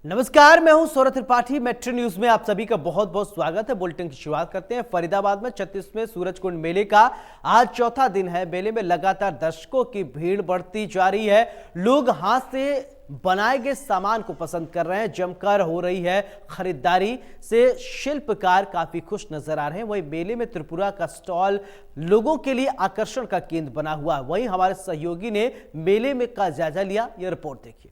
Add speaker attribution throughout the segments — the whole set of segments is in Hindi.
Speaker 1: नमस्कार, मैं हूं सौरभ त्रिपाठी। मेट्रो न्यूज में आप सभी का बहुत बहुत स्वागत है। बुलेटिन की शुरुआत करते हैं। फरीदाबाद में 36वें सूरजकुंड मेले का आज चौथा दिन है। मेले में लगातार दर्शकों की भीड़ बढ़ती जा रही है। लोग हाथ से बनाए गए सामान को पसंद कर रहे हैं। जमकर हो रही है खरीदारी से शिल्पकार काफी खुश नजर आ रहे हैं। वहीं मेले में त्रिपुरा का स्टॉल लोगों के लिए आकर्षण का केंद्र बना हुआ है। वहीं हमारे सहयोगी ने मेले में का जायजा लिया। यह रिपोर्ट देखिए।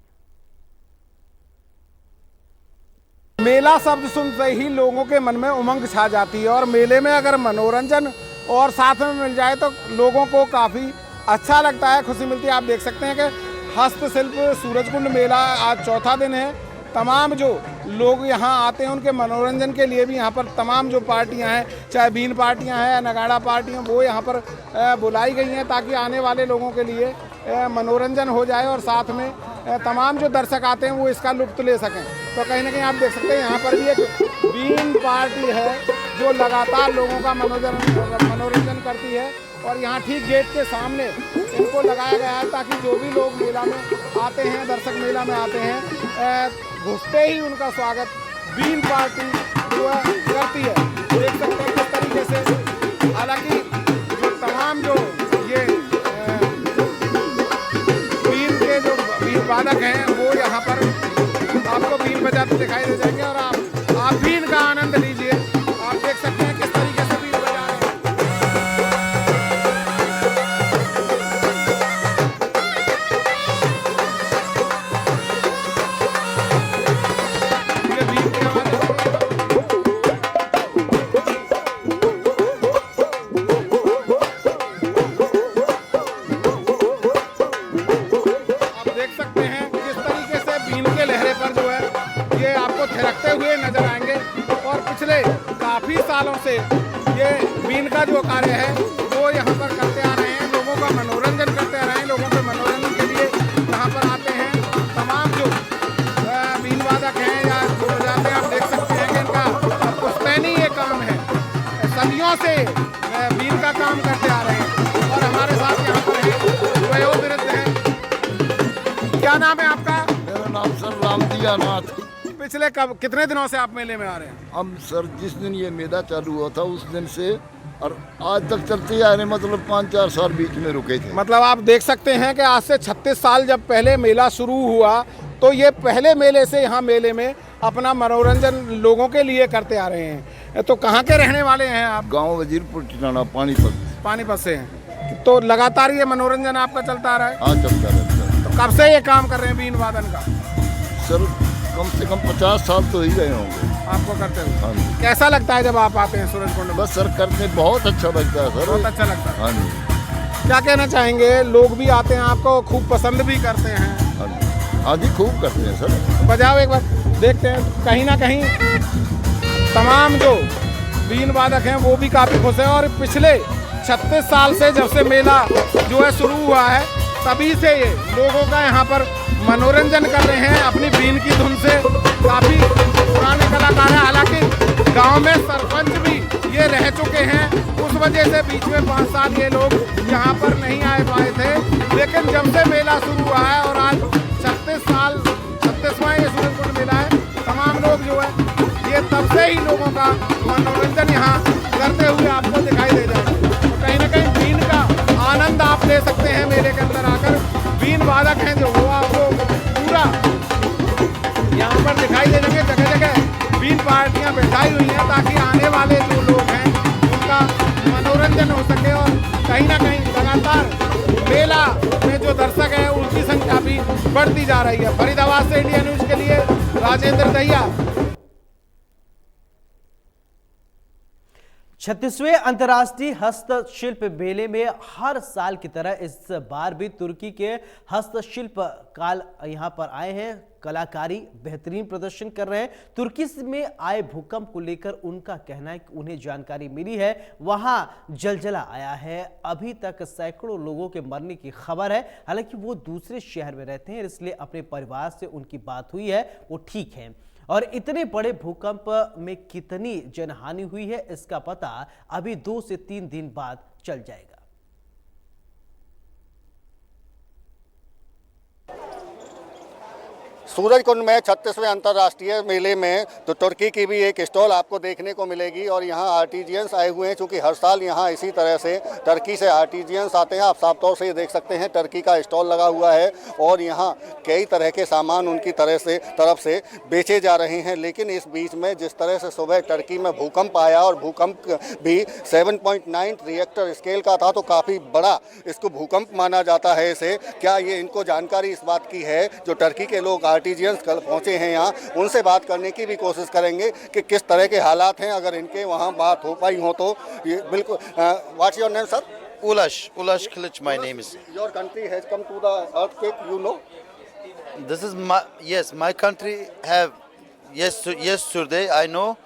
Speaker 2: मेला शब्द सुनते ही लोगों के मन में उमंग छा जाती है और मेले में अगर मनोरंजन और साथ में मिल जाए तो लोगों को काफ़ी अच्छा लगता है, खुशी मिलती है। आप देख सकते हैं कि हस्तशिल्प सूरजकुंड मेला आज चौथा दिन है। तमाम जो लोग यहाँ आते हैं उनके मनोरंजन के लिए भी यहाँ पर तमाम जो पार्टियाँ हैं, चाहे बीन पार्टियाँ हैं या नगाड़ा पार्टियाँ, वो यहाँ पर बुलाई गई हैं ताकि आने वाले लोगों के लिए मनोरंजन हो जाए और साथ में तमाम जो दर्शक आते हैं वो इसका लुत्फ ले सकें। तो कहीं ना कहीं आप देख सकते हैं यहाँ पर भी एक बीन पार्टी है जो लगातार लोगों का मनोरंजन करती है और यहाँ ठीक गेट के सामने इनको लगाया गया है ताकि जो भी लोग मेला में आते हैं, दर्शक मेला में आते हैं, घुसते ही उनका स्वागत बीन पार्टी जो है करती है। देख सकते हैं किस तरीके से, हालांकि जो तमाम जो ये बीन के जो बीन वादक हैं वो यहाँ पर आपको बीन बजाते दिखाई दे जाएंगे और आप भी इनका आनंद लीजिए। आप देख सकते हैं किस तरीके से बीन बजा रहे हैं। ये बीन की आवाज है। आप देख सकते हैं किस तरीके से बीन के लहरे पर जो है ये आपको थिरकते हुए नजर आएंगे और पिछले काफ़ी सालों से ये बीन का जो कार्य है वो यहाँ पर करते आ रहे हैं। लोगों का मनोरंजन करते आ रहे हैं। लोगों के मनोरंजन के लिए यहाँ पर आते हैं तमाम जो बीन वादक हैं या जो बजाते हैं। आप देख सकते हैं कि इनका पुश्तैनी ये काम है, सदियों से बीन का काम करते आ रहे हैं और हमारे साथ यहाँ पर है वयोवृद्ध हैं। क्या नाम है आपका?
Speaker 3: मेरा नाम सर रामदिया नाथ।
Speaker 2: पिछले कितने दिनों से आप मेले में आ रहे हैं?
Speaker 3: हम सर जिस दिन ये मेला चालू हुआ था उस दिन से और आज तक चलते आ रहे, मतलब 5-4 साल बीच में रुके थे।
Speaker 2: मतलब आप देख सकते हैं कि आज से 36 साल जब पहले मेला शुरू हुआ तो ये पहले मेले से यहाँ मेले में अपना मनोरंजन लोगों के लिए करते आ रहे हैं। तो कहाँ के रहने वाले हैं आप?
Speaker 3: गांव वजीरपुर टिटाना पानीपत।
Speaker 2: पानीपत से हैं। तो लगातार ये मनोरंजन आपका चलता आ रहा है?
Speaker 3: हाँ, चलता रहता है।
Speaker 2: तो कब से ये काम कर रहे हैं बीन वादन का?
Speaker 3: सर कम से कम 50 साल तो ही गए होंगे
Speaker 2: आपको करते हुए।
Speaker 3: हाँ जी।
Speaker 2: कैसा लगता है जब आप आते हैं सूरजकुंड में?
Speaker 3: बस सर करने बहुत अच्छा लगता है सर।
Speaker 2: बहुत अच्छा लगता है।
Speaker 3: हाँ जी।
Speaker 2: क्या कहना चाहेंगे? लोग भी आते हैं, आपको खूब पसंद भी करते हैं।
Speaker 3: हाँ जी, हाँ जी, खूब करते हैं सर।
Speaker 2: बजाओ एक बार, देखते हैं। कहीं ना कहीं तमाम जो बीन वादक हैं वो भी काफ़ी खुश हैं और पिछले 36 साल से जब से मेला जो है शुरू हुआ है तभी से ये लोगों का यहाँ पर मनोरंजन कर रहे हैं अपनी बीन की धुन से। काफ़ी पुराने कलाकार हैं, हालांकि गांव में सरपंच भी ये रह चुके हैं। उस वजह से बीच में 5 साल ये लोग यहाँ पर नहीं आ पाए थे, लेकिन जब से मेला शुरू हुआ है और आज 36वां ये सूरजकुंड मेला है, तमाम लोग जो है ये तब से ही लोगों का मनोरंजन यहाँ करते हुए आपको दिखाई दे जाएगा। तो कहीं ना कहीं बीन का आनंद आप ले सकते हैं मेले के अंदर आकर। बीन वादक हैं जो वो आपको पूरा यहाँ पर दिखाई दे देंगे। जगह जगह बीन पार्टियाँ बैठाई हुई हैं ताकि आने वाले जो लोग हैं उनका मनोरंजन हो सके और कहीं ना कहीं लगातार मेला में जो दर्शक हैं उनकी संख्या भी बढ़ती जा रही है। फरीदाबाद से इंडिया न्यूज के लिए राजेंद्र दहिया।
Speaker 1: 36वें अंतर्राष्ट्रीय हस्तशिल्प मेले में हर साल की तरह इस बार भी तुर्की के हस्तशिल्पकार यहाँ पर आए हैं। कलाकारी बेहतरीन प्रदर्शन कर रहे हैं। तुर्की में आए भूकंप को लेकर उनका कहना है कि उन्हें जानकारी मिली है, वहां जलजला आया है। अभी तक सैकड़ों लोगों के मरने की खबर है। हालांकि वो दूसरे शहर में रहते हैं, इसलिए अपने परिवार से उनकी बात हुई है, वो ठीक है। और इतने बड़े भूकंप में कितनी जनहानि हुई है इसका पता अभी 2 से 3 दिन बाद चल जाएगा।
Speaker 4: सूरजकुंड में 36वें अंतर्राष्ट्रीय मेले में तो तुर्की की भी एक स्टॉल आपको देखने को मिलेगी और यहाँ आर्टिजियंस आए हुए हैं, क्योंकि हर साल यहाँ इसी तरह से टर्की से आर्टिजियंस आते हैं। आप साफ तौर से ये देख सकते हैं टर्की का स्टॉल लगा हुआ है और यहाँ कई तरह के सामान उनकी तरफ से बेचे जा रहे हैं। लेकिन इस बीच में जिस तरह से सुबह टर्की में भूकंप आया और भूकंप भी 7.9 रिएक्टर स्केल का था, तो काफ़ी बड़ा इसको भूकंप माना जाता है इसे। क्या ये इनको जानकारी इस बात की है? जो टर्की के लोग आर्टिजियंस कल पहुंचे हैं यहाँ, उनसे बात करने की भी कोशिश करेंगे कि किस तरह के हालात हैं, अगर इनके वहाँ बात हो पाई हो तो। ये बिल्कुल। What's your name sir?
Speaker 5: Ulash Kılıç, my name is.
Speaker 4: Your country has come to the earthquake, you know?
Speaker 5: This is my country have yesterday I know,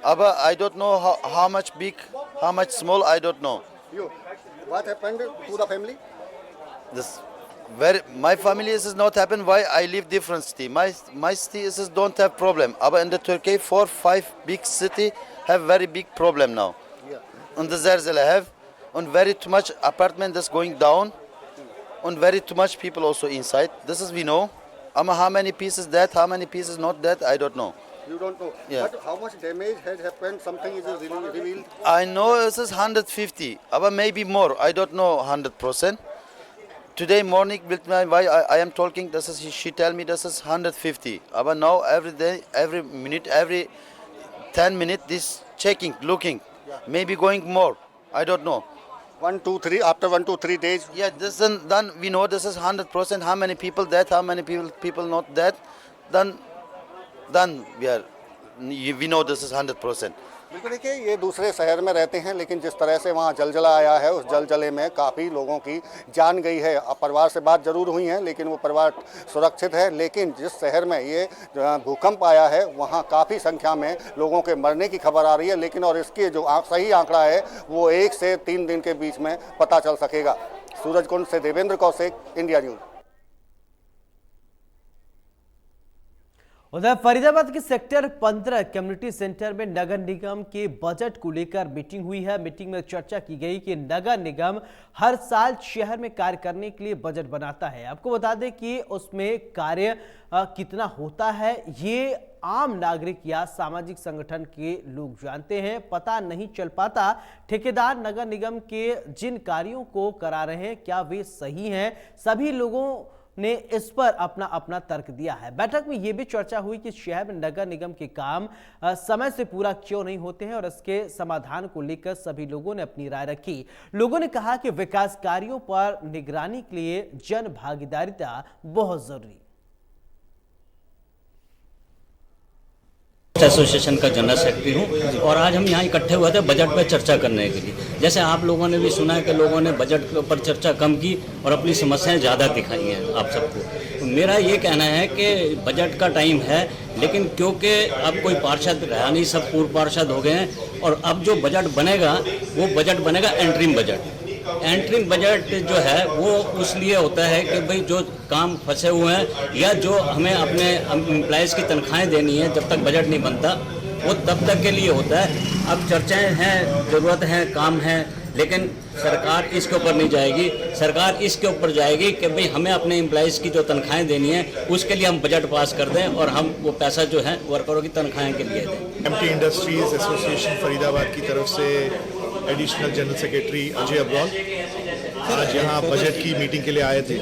Speaker 5: but I don't know how much big, how much small, I don't know.
Speaker 4: You, what happened to the family?
Speaker 5: This my family is not happen. Why I live different city. My city is don't have problem. But in the Turkey 4-5 big city have very big problem now.
Speaker 4: Yeah.
Speaker 5: And the Zerzele have, and very too much apartment is going down, and very too much people also inside. This is we know. How many pieces that, how many pieces not that, I don't know.
Speaker 4: You don't know.
Speaker 5: Yeah.
Speaker 4: But how much damage has happened? Something is revealed.
Speaker 5: I know this is 150, but maybe more. I don't know 100%. Today morning with my wife, I am talking. This is she tell me this is 150. But now every day, every minute, every 10 minutes, this checking, looking, maybe going more. I don't know.
Speaker 4: 1, 2, 3. After 1 to 3 days.
Speaker 5: Yeah, this is done. We know this is 100%. How many people dead? How many people not dead? Then we know this is 100%.
Speaker 4: बिल्कुल। देखिए, ये दूसरे शहर में रहते हैं, लेकिन जिस तरह से वहाँ जलजला आया है, उस जलजले में काफ़ी लोगों की जान गई है। अब परिवार से बात जरूर हुई है, लेकिन वो परिवार सुरक्षित है। लेकिन जिस शहर में ये भूकंप आया है, वहाँ काफ़ी संख्या में लोगों के मरने की खबर आ रही है। लेकिन और इसके जो सही आंकड़ा है, वो 1 से 3 दिन के बीच में पता चल सकेगा। सूरजकुंड से देवेंद्र कौशिक, इंडिया न्यूज़।
Speaker 1: उधर फरीदाबाद के सेक्टर 15 कम्युनिटी सेंटर में नगर निगम के बजट को लेकर मीटिंग हुई है। मीटिंग में चर्चा की गई कि नगर निगम हर साल शहर में कार्य करने के लिए बजट बनाता है। आपको बता दें कि उसमें कार्य कितना होता है, ये आम नागरिक या सामाजिक संगठन के लोग जानते हैं। पता नहीं चल पाता ठेकेदार नगर निगम के जिन कार्यों को करा रहे हैं, क्या वे सही हैं। सभी लोगों ने इस पर अपना अपना तर्क दिया है। बैठक में यह भी चर्चा हुई कि शहर में नगर निगम के काम समय से पूरा क्यों नहीं होते हैं और इसके समाधान को लेकर सभी लोगों ने अपनी राय रखी। लोगों ने कहा कि विकास कार्यों पर निगरानी के लिए जन भागीदारिता बहुत जरूरी।
Speaker 6: एसोसिएशन का जनरल सेक्रेटरी हूं और आज हम यहाँ इकट्ठे हुए थे बजट पर चर्चा करने के लिए। जैसे आप लोगों ने भी सुना है कि लोगों ने बजट पर चर्चा कम की और अपनी समस्याएं ज़्यादा दिखाई हैं आप सबको। तो मेरा ये कहना है कि बजट का टाइम है, लेकिन क्योंकि अब कोई पार्षद रहा नहीं, सब पूर्व पार्षद हो गए हैं और अब जो बजट बनेगा वो बजट बनेगा एंट्रीम बजट। एंट्रीम बजट जो है वो उसलिए होता है कि भाई जो काम फंसे हुए हैं या जो हमें अपने एम्प्लॉयज़ की तनख्वाहें देनी है, जब तक बजट नहीं बनता वो तब तक के लिए होता है। अब चर्चाएं हैं, ज़रूरत है, काम है, लेकिन सरकार इसके ऊपर नहीं जाएगी। सरकार इसके ऊपर जाएगी कि भाई हमें अपने एम्प्लॉयज़ की जो तनख्वाहें देनी है उसके लिए हम बजट पास कर दें और हम वो पैसा जो है वर्करों की तनख्वाहें के लिए दें।
Speaker 7: एमटी इंडस्ट्रीज एसोसिएशन फरीदाबाद की तरफ से additional general secretary Ajay Abrol आज यहाँ बजट की मीटिंग के लिए आए थे।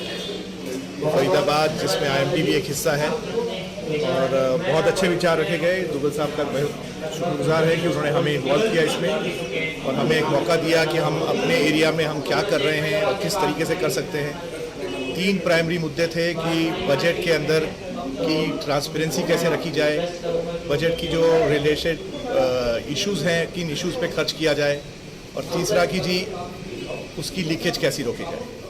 Speaker 7: फरीदाबाद जिसमें आईएमटी भी एक हिस्सा है और बहुत अच्छे विचार रखे गए। दुबल साहब का बहुत शुक्रगुजार है कि उन्होंने हमें इन्वॉल्व किया इसमें और हमें एक मौका दिया कि हम अपने एरिया में हम क्या कर रहे हैं और किस तरीके से कर सकते हैं। 3 प्राइमरी मुद्दे थे कि बजट के अंदर की ट्रांसपेरेंसी कैसे रखी जाए, बजट की जो रिलेटेड इश्यूज़ हैं किन इश्यूज़ पे खर्च किया जाए, और तीसरा कि जी उसकी लीकेज कैसी रोकी जाए।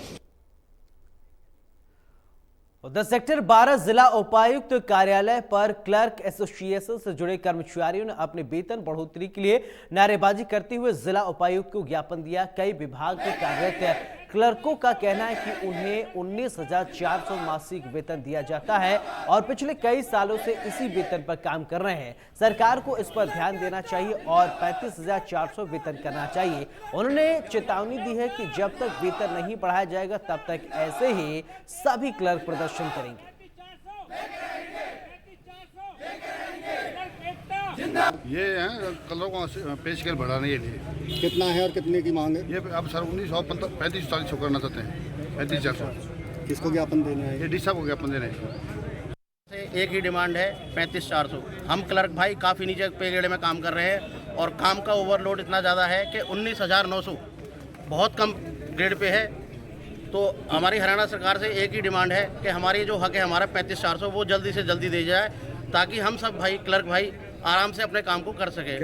Speaker 1: उधर सेक्टर 12 जिला उपायुक्त कार्यालय पर क्लर्क एसोसिएशन से जुड़े कर्मचारियों ने अपने वेतन बढ़ोतरी के लिए नारेबाजी करते हुए जिला उपायुक्त को ज्ञापन दिया। कई विभाग के कार्यरत क्लर्कों का कहना है कि उन्हें 19,400 मासिक वेतन दिया जाता है और पिछले कई सालों से इसी वेतन पर काम कर रहे हैं। सरकार को इस पर ध्यान देना चाहिए और 35,400 वेतन करना चाहिए। उन्होंने चेतावनी दी है कि जब तक वेतन नहीं बढ़ाया जाएगा तब तक ऐसे ही सभी क्लर्क प्रदर्शन करेंगे।
Speaker 3: ये है कलरों को पेश कर बढ़ाने के लिए।
Speaker 4: कितना है और कितने की मांग है?
Speaker 3: ये अब सर 1935-40 करना चाहते हैं, 35-400।
Speaker 4: किसको ज्ञापन देना है?
Speaker 3: ये डीसा को ज्ञापन देना है।
Speaker 8: एक ही डिमांड है 35-400। हम क्लर्क भाई काफ़ी नीचे पे ग्रेड में काम कर रहे हैं और काम का ओवरलोड इतना ज़्यादा है कि 19,900 बहुत कम ग्रेड पे है। तो हमारी हरियाणा सरकार से एक ही डिमांड है कि हमारी जो हक है हमारा 35-400 वो जल्दी से जल्दी दे जाए, ताकि हम सब भाई क्लर्क भाई आराम से अपने काम को कर सके।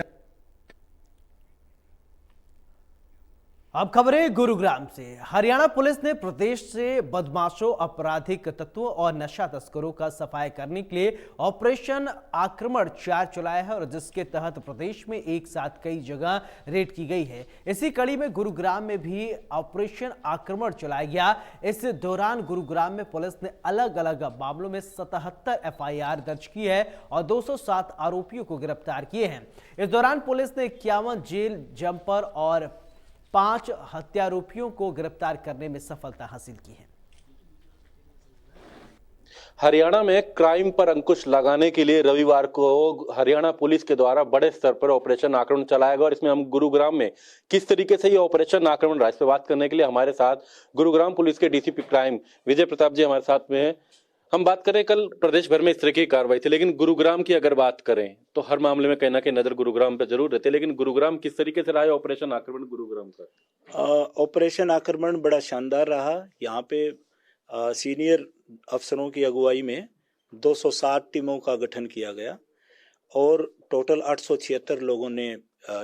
Speaker 1: अब खबरें गुरुग्राम से। हरियाणा पुलिस ने प्रदेश से बदमाशों, आपराधिक तत्वों और नशा तस्करों का सफाई करने के लिए ऑपरेशन आक्रमण 4 चलाया है और जिसके तहत प्रदेश में एक साथ कई जगह रेड की गई है। इसी कड़ी में गुरुग्राम में भी ऑपरेशन आक्रमण चलाया गया। इस दौरान गुरुग्राम में पुलिस ने अलग अलग मामलों में 77 FIR दर्ज की है और 207 आरोपियों को गिरफ्तार किए हैं। इस दौरान पुलिस ने 51 जेल जंपर और 5 हत्यारोपियों को गिरफ्तार करने में सफलता हासिल की है।
Speaker 9: हरियाणा में क्राइम पर अंकुश लगाने के लिए रविवार को हरियाणा पुलिस के द्वारा बड़े स्तर पर ऑपरेशन आक्रमण चलाया गया और इसमें हम गुरुग्राम में किस तरीके से ये ऑपरेशन आक्रमण रहा, इस पर बात करने के लिए हमारे साथ गुरुग्राम पुलिस के DCP क्राइम विजय प्रताप जी हमारे साथ में हैं। हम बात करें, कल प्रदेश भर में इस तरह की कार्रवाई थी, लेकिन गुरुग्राम की अगर बात करें तो हर मामले में कहीं ना कहीं नजर गुरुग्राम पे जरूर रहती है, लेकिन गुरुग्राम किस तरीके से रहा है ऑपरेशन आक्रमण गुरुग्राम का?
Speaker 10: ऑपरेशन आक्रमण बड़ा शानदार रहा। यहाँ पे सीनियर अफसरों की अगुवाई में 207 टीमों का गठन किया गया और टोटल 876 लोगों ने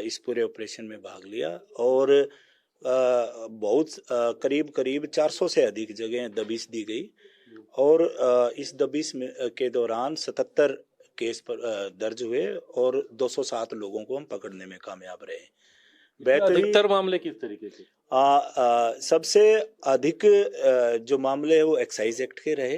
Speaker 10: इस पूरे ऑपरेशन में भाग लिया और बहुत करीब 400 से अधिक जगह दबिश दी गई और इस दबिश के दौरान 77 केस पर दर्ज हुए और 207 लोगों को हम पकड़ने में कामयाब रहे।
Speaker 9: अधिकतर मामले किस तरीके के?
Speaker 10: सबसे अधिक जो मामले है वो एक्साइज एक्ट के रहे,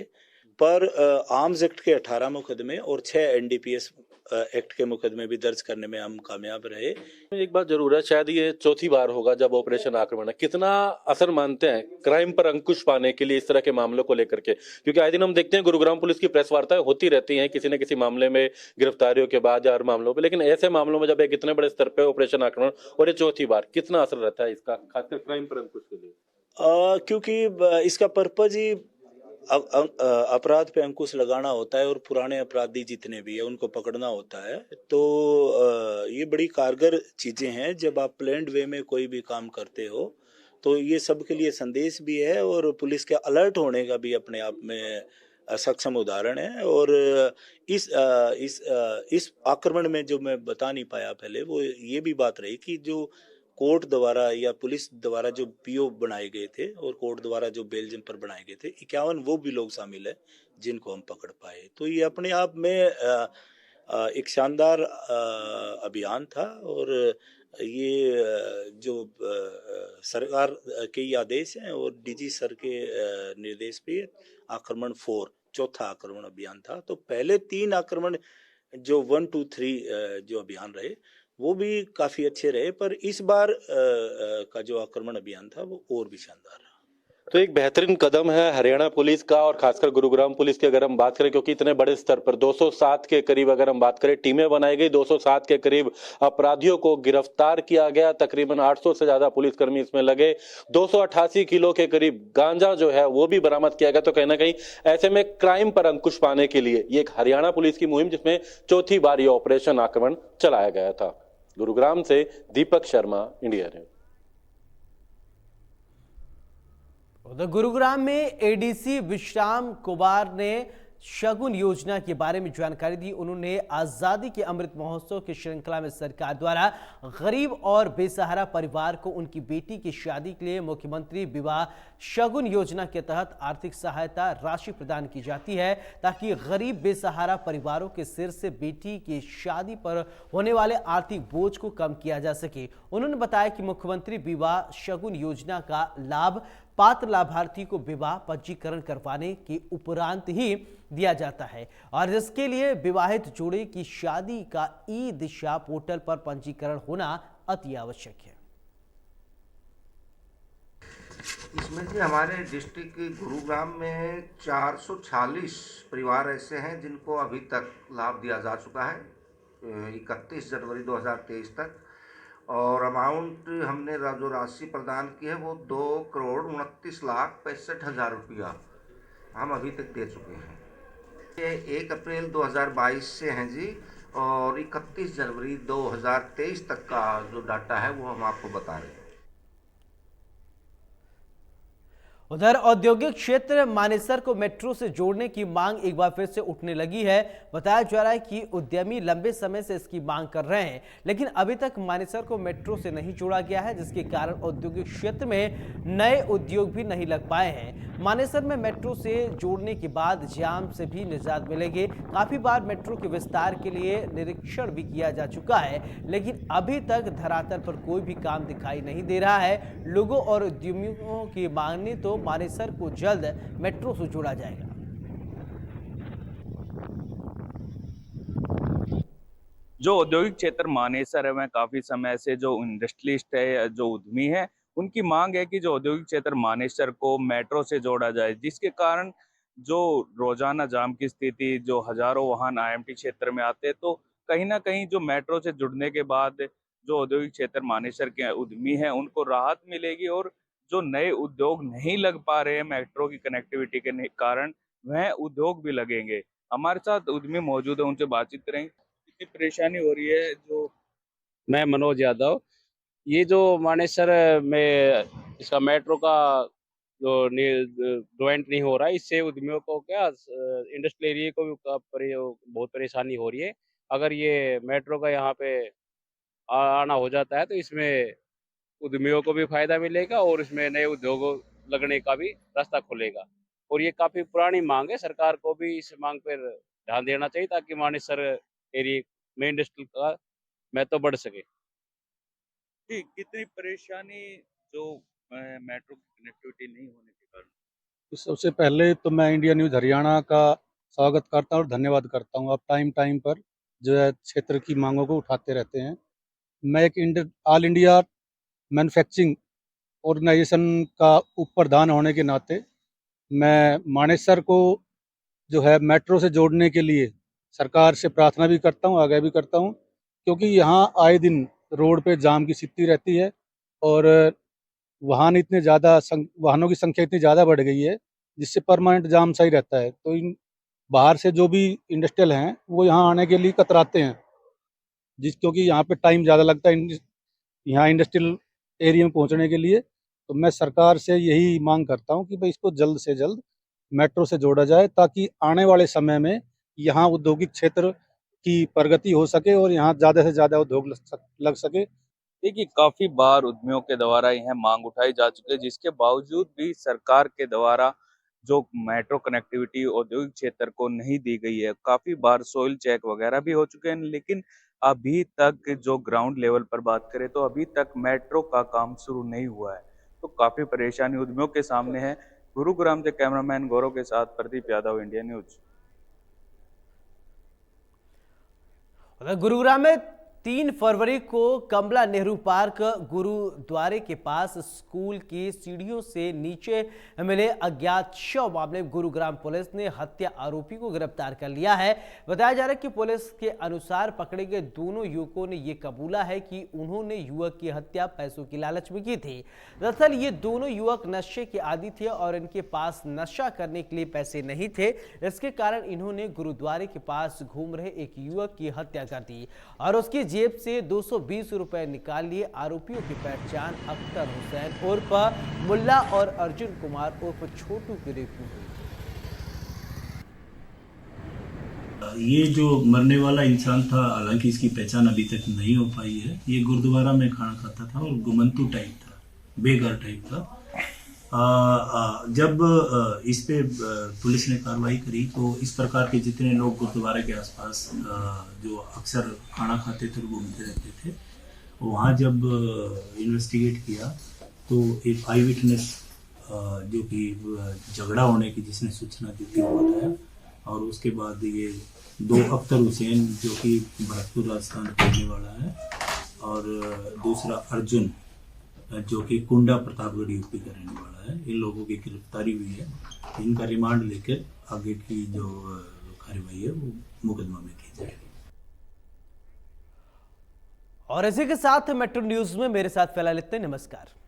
Speaker 10: पर आर्म्स एक्ट के 18 मुकदमे और 6 NDPS एक्ट के मुकदमे भी दर्ज करने में हम कामयाब रहे।
Speaker 9: एक बात जरूर है, शायद ये चौथी बार होगा जब ऑपरेशन आक्रमण है। कितना असर मानते हैं क्राइम पर अंकुश पाने के लिए इस तरह के मामलों को लेकर के? क्योंकि आए दिन हम देखते हैं गुरुग्राम पुलिस की प्रेस वार्ताएं होती रहती हैं किसी न किसी मामले में गिरफ्तारियों के बाद या हर मामलों पर, लेकिन ऐसे मामलों में जब एक इतने बड़े स्तर पर ऑपरेशन आक्रमण और ये चौथी बार, कितना असर रहता है इसका खासकर क्राइम पर अंकुश के लिए?
Speaker 10: क्योंकि इसका पर्पज ही अपराध पे अंकुश लगाना होता है और पुराने अपराधी जितने भी है उनको पकड़ना होता है। तो ये बड़ी कारगर चीजें हैं। जब आप प्लान्ड वे में कोई भी काम करते हो तो ये सबके लिए संदेश भी है और पुलिस के अलर्ट होने का भी अपने आप में सक्षम उदाहरण है। और इस आक्रमण में जो मैं बता नहीं पाया पहले, वो ये भी बात रही कि जो कोर्ट द्वारा या पुलिस द्वारा जो PO बनाए गए थे और कोर्ट द्वारा जो बेल जंपर बनाए गए थे 51 वो भी लोग शामिल है जिनको हम पकड़ पाए। तो ये अपने आप में एक शानदार अभियान था और ये जो सरकार के ये आदेश हैं और DG सर के निर्देश पे आक्रमण 4 चौथा आक्रमण अभियान था। तो पहले 3 आक्रमण जो 1, 2, 3 जो अभियान रहे वो भी काफी अच्छे रहे, पर इस बार का जो आक्रमण अभियान था वो और भी शानदार रहा।
Speaker 9: तो एक बेहतरीन कदम है हरियाणा पुलिस का और खासकर गुरुग्राम पुलिस की अगर हम बात करें, क्योंकि इतने बड़े स्तर पर 207 के करीब अगर हम बात करें टीमें बनाई गई, 207 के करीब अपराधियों को गिरफ्तार किया गया, तकरीबन 800 से ज्यादा पुलिसकर्मी इसमें लगे, 288 किलो के करीब गांजा जो है वो भी बरामद किया गया। तो कहीं ना कहीं ऐसे में क्राइम पर अंकुश पाने के लिए ये एक हरियाणा पुलिस की मुहिम जिसमें चौथी बार ये ऑपरेशन आक्रमण चलाया गया था। गुरुग्राम से दीपक शर्मा, इंडिया न्यूज।
Speaker 1: उधर गुरुग्राम में ADC विश्राम कुमार ने शगुन योजना के बारे में जानकारी दी। उन्होंने आजादी के अमृत महोत्सव की श्रृंखला में सरकार द्वारा गरीब और बेसहारा परिवार को उनकी बेटी की शादी के लिए मुख्यमंत्री विवाह शगुन योजना के तहत आर्थिक सहायता राशि प्रदान की जाती है, ताकि गरीब बेसहारा परिवारों के सिर से बेटी की शादी पर होने वाले आर्थिक बोझ को कम किया जा सके। उन्होंने बताया कि मुख्यमंत्री विवाह शगुन योजना का लाभ पात्र लाभार्थी को विवाह पंजीकरण करवाने के उपरांत ही दिया जाता है और जिसके लिए विवाहित जोड़े की शादी का ई-दिशा पोर्टल पर पंजीकरण होना अति आवश्यक है।
Speaker 11: इसमें जी हमारे डिस्ट्रिक्ट गुरुग्राम में 446 परिवार ऐसे हैं जिनको अभी तक लाभ दिया जा चुका है 31 जनवरी 2023 तक, और अमाउंट हमने जो राशि प्रदान की है वो 2,29,65,000 रुपया हम अभी तक दे चुके हैं। ये 1 अप्रैल 2022 से हैं जी, और 31 जनवरी 2023 तक का जो डाटा है वो हम आपको बता रहे हैं।
Speaker 1: उधर औद्योगिक क्षेत्र मानेसर को मेट्रो से जोड़ने की मांग एक बार फिर से उठने लगी है। बताया जा रहा है कि उद्यमी लंबे समय से इसकी मांग कर रहे हैं, लेकिन अभी तक मानेसर को मेट्रो से नहीं जोड़ा गया है, जिसके कारण औद्योगिक क्षेत्र में नए उद्योग भी नहीं लग पाए हैं। मानेसर में मेट्रो से जोड़ने के बाद जाम से भी निजात मिलेगी। काफी बार मेट्रो के विस्तार के लिए निरीक्षण भी किया जा चुका है, लेकिन अभी तक धरातल पर कोई भी काम दिखाई नहीं दे रहा है। लोगों और उद्यमियों की मांगने तो मानेसर को जल्द मेट्रो से जोड़ा जाएगा।
Speaker 12: जो औद्योगिक क्षेत्र मानेसर है, में काफी समय से जो इंडस्ट्रियलिस्ट है, जो उद्यमी है, उनकी मांग है कि जो औद्योगिक क्षेत्र मानेसर को मेट्रो से जोड़ा जाए, जिसके कारण जो रोजाना जाम की स्थिति, जो हजारों वाहन आईएमटी क्षेत्र में आते हैं, तो कहीं ना कहीं जो मेट्रो से जुड़ने के बाद जो औद्योगिक क्षेत्र मानेसर के उद्यमी हैं उनको राहत मिलेगी, और जो नए उद्योग नहीं लग पा रहे हैं मेट्रो की कनेक्टिविटी के कारण, वह उद्योग भी लगेंगे। हमारे साथ उद्यमी मौजूद है, उनसे बातचीत करेंगे। कितनी परेशानी हो रही है? जो
Speaker 13: मैं मनोज यादव, ये जो मानेसर में इसका मेट्रो का जो डेवलपमेंट नहीं हो रहा है, इससे उद्यमियों को क्या इंडस्ट्रियल एरिया को भी बहुत परेशानी हो रही है। अगर ये मेट्रो का यहाँ पे आना हो जाता है तो इसमें उद्यमियों को भी फायदा मिलेगा और इसमें नए उद्योग लगने का भी रास्ता खुलेगा। और ये काफी पुरानी मांग है, सरकार को भी इस मांग पर ध्यान देना चाहिए ताकि मानेसर एरिया में इंडस्ट्री का महत्व बढ़ सके।
Speaker 12: कितनी परेशानी जो मेट्रो की कनेक्टिविटी नहीं होने के कारण?
Speaker 14: सबसे पहले तो मैं इंडिया न्यूज हरियाणा का स्वागत करता हूँ और धन्यवाद करता हूँ। आप टाइम टाइम पर जो है क्षेत्र की मांगों को उठाते रहते हैं। मैं एक ऑल इंडिया मैन्युफैक्चरिंग ऑर्गेनाइजेशन का उप प्रधान होने के नाते मैं मानेसर को जो है मेट्रो से जोड़ने के लिए सरकार से प्रार्थना भी करता हूँ, आगे भी करता हूँ, क्योंकि यहाँ आए दिन रोड पे जाम की स्थिति रहती है और वाहनों की संख्या इतनी ज़्यादा बढ़ गई है जिससे परमानेंट जाम सा ही रहता है। तो इन बाहर से जो भी इंडस्ट्रियल हैं वो यहाँ आने के लिए कतराते हैं, क्योंकि यहाँ पे टाइम ज़्यादा लगता है यहाँ इंडस्ट्रियल एरिया में पहुँचने के लिए। तो मैं सरकार से यही मांग करता हूँ कि भाई इसको जल्द से जल्द मेट्रो से जोड़ा जाए ताकि आने वाले समय में यहाँ औद्योगिक क्षेत्र की प्रगति हो सके और यहाँ ज़्यादा से ज़्यादा उद्योग लग सके।
Speaker 12: देखिए, काफी बार उद्यमियों के द्वारा यह मांग उठाई जा चुकी है, जिसके बावजूद भी सरकार के द्वारा जो मेट्रो कनेक्टिविटी औद्योगिक क्षेत्र को नहीं दी गई है। काफी बार सोइल चेक वगैरह भी हो चुके हैं, लेकिन अभी तक जो ग्राउंड लेवल पर बात करें तो अभी तक मेट्रो का काम शुरू नहीं हुआ है। तो काफी परेशानी उद्यमियों के सामने है। गुरुग्राम से कैमरामैन गौरव के साथ प्रदीप यादव, इंडिया न्यूज।
Speaker 1: गुरुग्राम में 3 फरवरी को कमला नेहरू पार्क गुरुद्वारे के पास स्कूल की सीढ़ियों से नीचे मिले अज्ञात शव मामले में गुरुग्राम पुलिस ने हत्या आरोपी को गिरफ्तार कर लिया है। बताया जा रहा है कि पुलिस के अनुसार पकड़े गए दोनों युवकों ने यह कबूला है कि उन्होंने युवक की हत्या पैसों की लालच में की थी। दरअसल ये दोनों युवक नशे के आदी थे और इनके पास नशा करने के लिए पैसे नहीं थे। इसके कारण इन्होंने गुरुद्वारे के पास घूम रहे एक युवक की हत्या कर दी और उसकी जेब से 220 रुपए निकाल लिए। आरोपियों की पहचान अख्तर हुसैन उर्फ मुल्ला और अर्जुन कुमार उर्फ छोटू के रूप में हुई।
Speaker 15: ये जो मरने वाला इंसान था, हालांकि इसकी पहचान अभी तक नहीं हो पाई है। ये गुरुद्वारा में खाना खाता था और गुमंतु टाइप था, बेघर टाइप था। जब इस पे पुलिस ने कार्रवाई करी तो इस प्रकार के जितने लोग गुरुद्वारे के आसपास जो अक्सर खाना खाते थे और घूमते रहते थे, वहाँ जब इन्वेस्टिगेट किया तो एक आई विटनेस जो कि झगड़ा होने की जिसने सूचना दी थी वो बताया। और उसके बाद ये 2 अख्तर हुसैन जो कि भरतपुर राजस्थान का रहने वाला है और दूसरा अर्जुन जो कि कुंडा प्रतापगढ़ यूपी का रहने वाला है, इन लोगों की गिरफ्तारी हुई है। इनका रिमांड लेकर आगे की जो कार्रवाई है वो मुकदमा में की जाएगी।
Speaker 1: और इसी के साथ मेट्रो न्यूज में मेरे साथ फिलहाल इतने। नमस्कार।